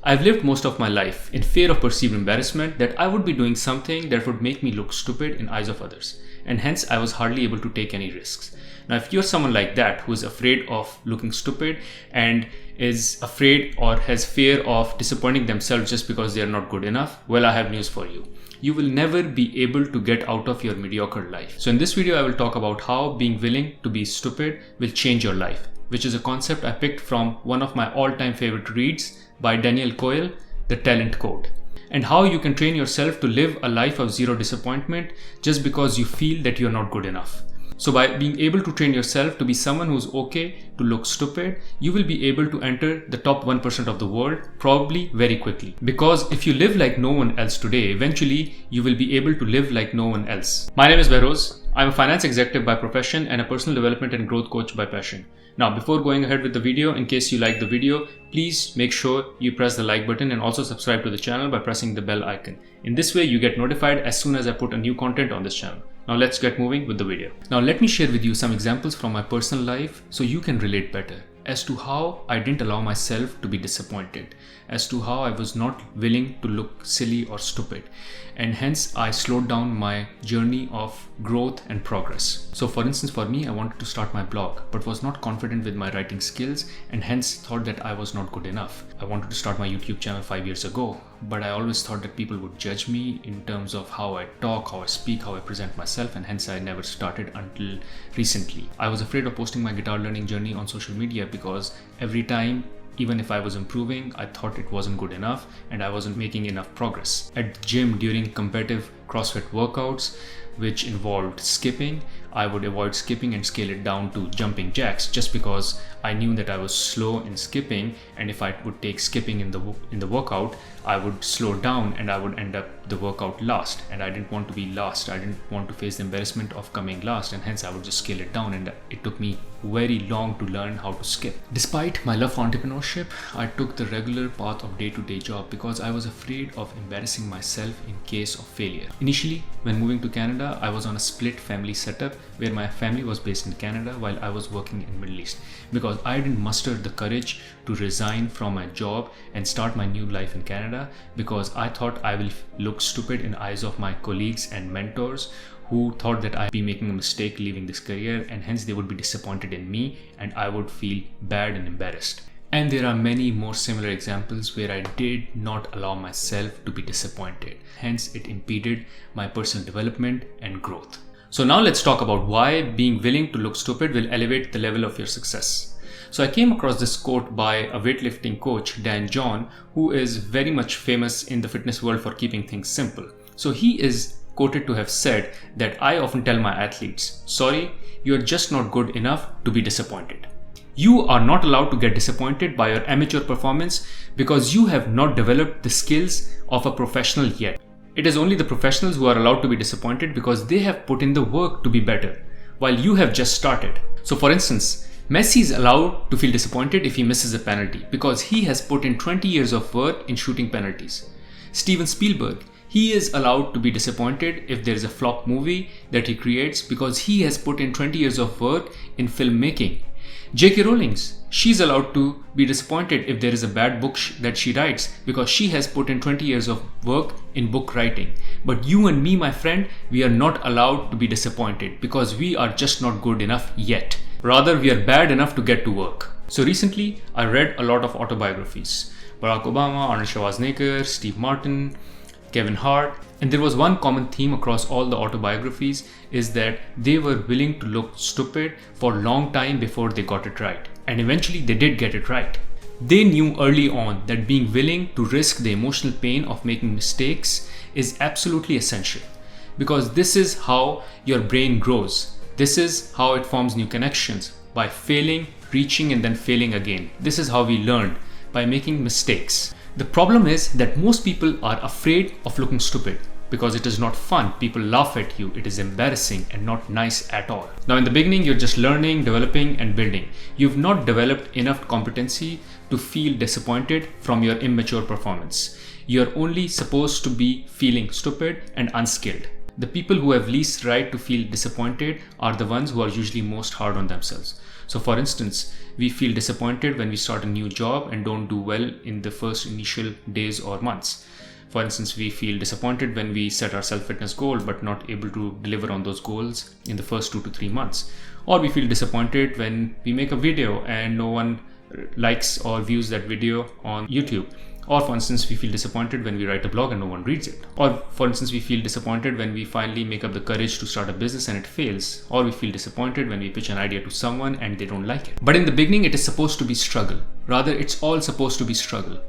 I've lived most of my life in fear of perceived embarrassment that I would be doing something that would make me look stupid in eyes of others, and hence I was hardly able to take any risks. Now, if you're someone like that who is afraid of looking stupid and is afraid or has fear of disappointing themselves just because they are not good enough, well, I have news for you. You will never be able to get out of your mediocre life. So in this video, I will talk about how being willing to be stupid will change your life, which is a concept I picked from one of my all-time favorite reads by Daniel Coyle, The Talent Code, and how you can train yourself to live a life of zero disappointment just because you feel that you're not good enough. So by being able to train yourself to be someone who's okay to look stupid, you will be able to enter the top 1% of the world probably very quickly. Because if you live like no one else today, eventually you will be able to live like no one else. My name is Behroz. I'm a finance executive by profession and a personal development and growth coach by passion. Now, before going ahead with the video, in case you like the video, please make sure you press the like button and also subscribe to the channel by pressing the bell icon. In this way, you get notified as soon as I put a new content on this channel. Now let's get moving with the video. Now let me share with you some examples from my personal life so you can relate better as to how I didn't allow myself to be disappointed, as to how I was not willing to look silly or stupid, and hence I slowed down my journey of growth and progress. So for instance, for me, I wanted to start my blog but was not confident with my writing skills and hence thought that I was not good enough. I wanted to start my YouTube channel 5 years ago, but I always thought that people would judge me in terms of how I talk, how I speak, how I present myself, and hence I never started until recently. I was afraid of posting my guitar learning journey on social media because every time, even if I was improving, I thought it wasn't good enough and I wasn't making enough progress. At the gym during competitive CrossFit workouts, which involved skipping, I would avoid skipping and scale it down to jumping jacks just because I knew that I was slow in skipping, and if I would take skipping in the workout, I would slow down and I would end up the workout last, and I didn't want to be last. I didn't want to face the embarrassment of coming last, and hence I would just scale it down, and it took me very long to learn how to skip. Despite my love for entrepreneurship, I took the regular path of day-to-day job because I was afraid of embarrassing myself in case of failure. Initially, when moving to Canada, I was on a split family setup where my family was based in Canada while I was working in Middle East, because I didn't muster the courage to resign from my job and start my new life in Canada because I thought I will look stupid in eyes of my colleagues and mentors who thought that I'd be making a mistake leaving this career, and hence they would be disappointed in me and I would feel bad and embarrassed. And there are many more similar examples where I did not allow myself to be disappointed. Hence, it impeded my personal development and growth. So now let's talk about why being willing to look stupid will elevate the level of your success. So I came across this quote by a weightlifting coach, Dan John, who is very much famous in the fitness world for keeping things simple. So he is quoted to have said that I often tell my athletes, sorry, you're just not good enough to be disappointed. You are not allowed to get disappointed by your amateur performance because you have not developed the skills of a professional yet. It is only the professionals who are allowed to be disappointed because they have put in the work to be better, while you have just started. So for instance, Messi is allowed to feel disappointed if he misses a penalty because he has put in 20 years of work in shooting penalties. Steven Spielberg, he is allowed to be disappointed if there is a flop movie that he creates because he has put in 20 years of work in filmmaking. J.K. Rowling, she's allowed to be disappointed if there is a bad book that she writes because she has put in 20 years of work in book writing. But you and me, my friend, we are not allowed to be disappointed because we are just not good enough yet. Rather, we are bad enough to get to work. So recently, I read a lot of autobiographies. Barack Obama, Arnold Schwarzenegger, Steve Martin, Kevin Hart, and there was one common theme across all the autobiographies is that they were willing to look stupid for a long time before they got it right. And eventually they did get it right. They knew early on that being willing to risk the emotional pain of making mistakes is absolutely essential because this is how your brain grows. This is how it forms new connections, by failing, reaching, and then failing again. This is how we learn, by making mistakes. The problem is that most people are afraid of looking stupid because it is not fun. People laugh at you. It is embarrassing and not nice at all. Now in the beginning, you're just learning, developing, and building. You've not developed enough competency to feel disappointed from your immature performance. You're only supposed to be feeling stupid and unskilled. The people who have least right to feel disappointed are the ones who are usually most hard on themselves. So for instance, we feel disappointed when we start a new job and don't do well in the first initial days or months. For instance, we feel disappointed when we set our self-fitness goal but not able to deliver on those goals in the first 2 to 3 months. Or we feel disappointed when we make a video and no one likes or views that video on YouTube. Or for instance, we feel disappointed when we write a blog and no one reads it. Or for instance, we feel disappointed when we finally make up the courage to start a business and it fails. Or we feel disappointed when we pitch an idea to someone and they don't like it. But in the beginning, it is supposed to be struggle. Rather, it's all supposed to be struggle.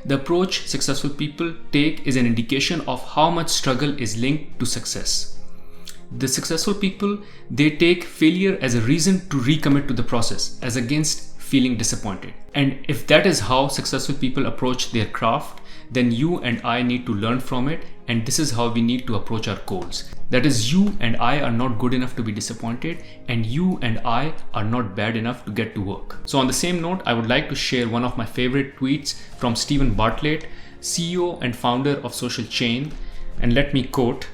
The approach successful people take is an indication of how much struggle is linked to success. The successful people, they take failure as a reason to recommit to the process, as against feeling disappointed. And if that is how successful people approach their craft, then you and I need to learn from it, and this is how we need to approach our goals. That is, you and I are not good enough to be disappointed, and you and I are not bad enough to get to work. So on the same note, I would like to share one of my favorite tweets from Stephen Bartlett, CEO and founder of Social Chain, and let me quote,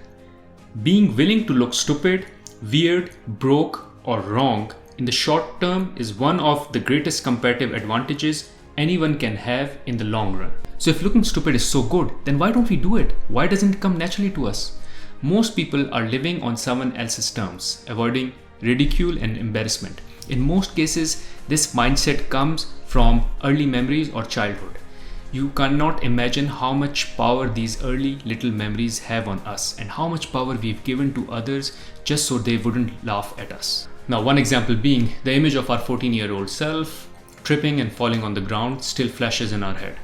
"Being willing to look stupid, weird, broke, or wrong in the short term is one of the greatest comparative advantages anyone can have in the long run." So if looking stupid is so good, then why don't we do it? Why doesn't it come naturally to us? Most people are living on someone else's terms, avoiding ridicule and embarrassment. In most cases, this mindset comes from early memories or childhood. You cannot imagine how much power these early little memories have on us and how much power we've given to others just so they wouldn't laugh at us. Now, one example being the image of our 14-year-old self tripping and falling on the ground still flashes in our head.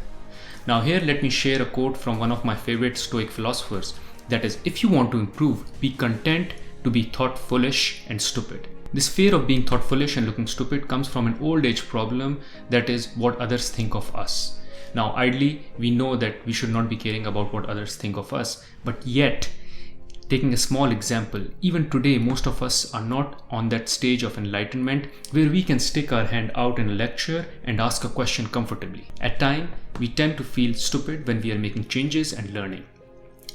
Now here, let me share a quote from one of my favorite Stoic philosophers. That is, if you want to improve, be content to be thought foolish and stupid. This fear of being thought foolish and looking stupid comes from an old age problem, that is what others think of us. Now, ideally, we know that we should not be caring about what others think of us, but yet, taking a small example, even today, most of us are not on that stage of enlightenment where we can stick our hand out in a lecture and ask a question comfortably. At times, we tend to feel stupid when we are making changes and learning.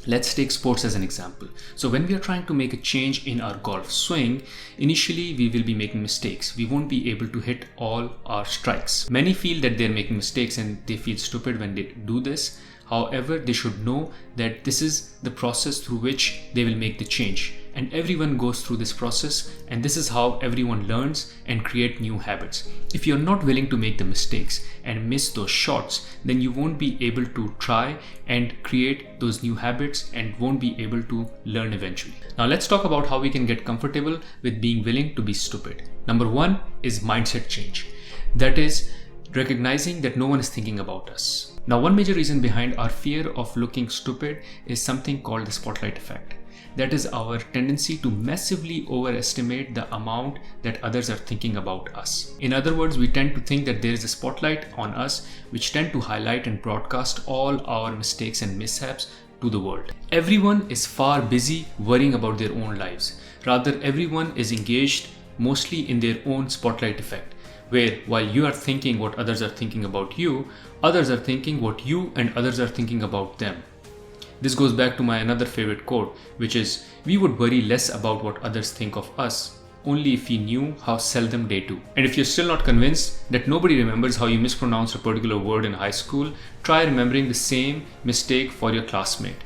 Let's take sports as an example. So when we are trying to make a change in our golf swing, initially we will be making mistakes. We won't be able to hit all our strikes. Many feel that they're making mistakes and they feel stupid when they do this. However, they should know that this is the process through which they will make the change. And everyone goes through this process, and this is how everyone learns and create new habits. If you're not willing to make the mistakes and miss those shots, then you won't be able to try and create those new habits and won't be able to learn eventually. Now let's talk about how we can get comfortable with being willing to be stupid. Number one is mindset change. That is, recognizing that no one is thinking about us. Now, one major reason behind our fear of looking stupid is something called the spotlight effect. That is our tendency to massively overestimate the amount that others are thinking about us. In other words, we tend to think that there is a spotlight on us which tend to highlight and broadcast all our mistakes and mishaps to the world. Everyone is far busy worrying about their own lives. Rather, everyone is engaged mostly in their own spotlight effect, where while you are thinking what others are thinking about you, others are thinking what you and others are thinking about them. This goes back to my another favorite quote, which is, we would worry less about what others think of us only if we knew how seldom they do. And if you're still not convinced that nobody remembers how you mispronounced a particular word in high school, try remembering the same mistake for your classmate.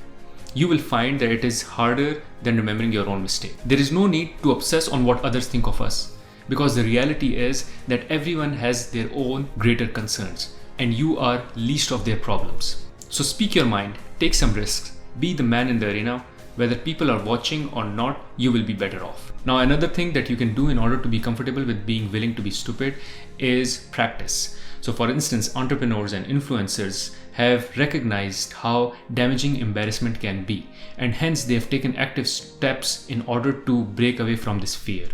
You will find that it is harder than remembering your own mistake. There is no need to obsess on what others think of us, because the reality is that everyone has their own greater concerns and you are least of their problems. So speak your mind, take some risks, be the man in the arena. Whether people are watching or not, you will be better off. Now, another thing that you can do in order to be comfortable with being willing to be stupid is practice. So for instance, entrepreneurs and influencers have recognized how damaging embarrassment can be, and hence they have taken active steps in order to break away from this fear.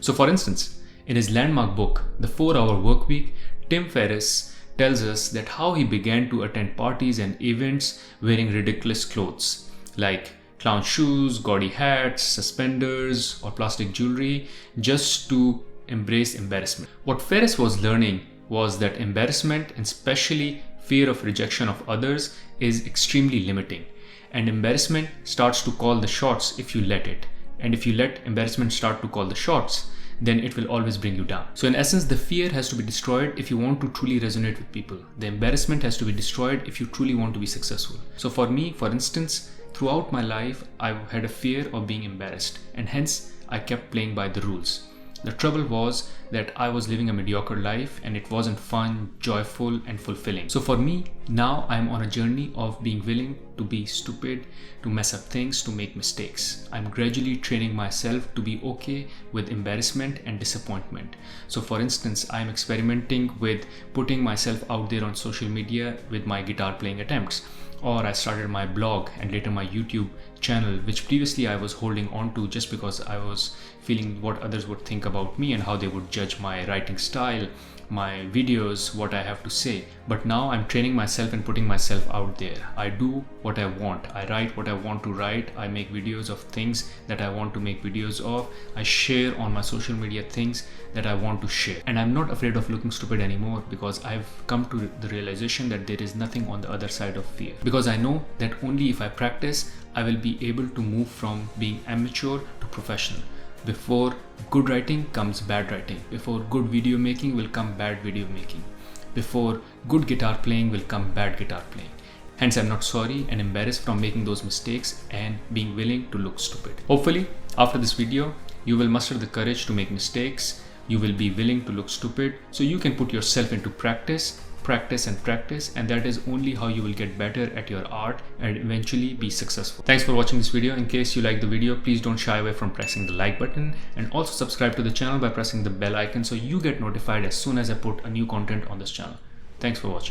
So for instance, in his landmark book, The 4-Hour Workweek, Tim Ferriss tells us that how he began to attend parties and events wearing ridiculous clothes like clown shoes, gaudy hats, suspenders, or plastic jewelry just to embrace embarrassment. What Ferriss was learning was that embarrassment, and especially fear of rejection of others, is extremely limiting. And embarrassment starts to call the shots if you let it. And if you let embarrassment start to call the shots, then it will always bring you down. So in essence, the fear has to be destroyed if you want to truly resonate with people. The embarrassment has to be destroyed if you truly want to be successful. So for me, for instance, throughout my life, I had a fear of being embarrassed, and hence I kept playing by the rules. The trouble was that I was living a mediocre life and it wasn't fun, joyful, and fulfilling. So for me, now I'm on a journey of being willing to be stupid, to mess up things, to make mistakes. I'm gradually training myself to be okay with embarrassment and disappointment. So for instance, I'm experimenting with putting myself out there on social media with my guitar playing attempts. Or I started my blog and later my YouTube channel, which previously I was holding on to just because I was feeling what others would think about me and how they would judge my writing style, my videos, what I have to say. But now I'm training myself and putting myself out there. I do what I want. I write what I want to write. I make videos of things that I want to make videos of. I share on my social media things that I want to share. And I'm not afraid of looking stupid anymore because I've come to the realization that there is nothing on the other side of fear. Because I know that only if I practice, I will be able to move from being amateur to professional. Before good writing comes bad writing. Before good video making will come bad video making. Before good guitar playing will come bad guitar playing. Hence, I'm not sorry and embarrassed from making those mistakes and being willing to look stupid. Hopefully, after this video, you will muster the courage to make mistakes. You will be willing to look stupid so you can put yourself into practice, and that is only how you will get better at your art and eventually be successful. Thanks for watching this video. In case you like the video, please don't shy away from pressing the like button, and also subscribe to the channel by pressing the bell icon so you get notified as soon as I put a new content on this channel. Thanks for watching.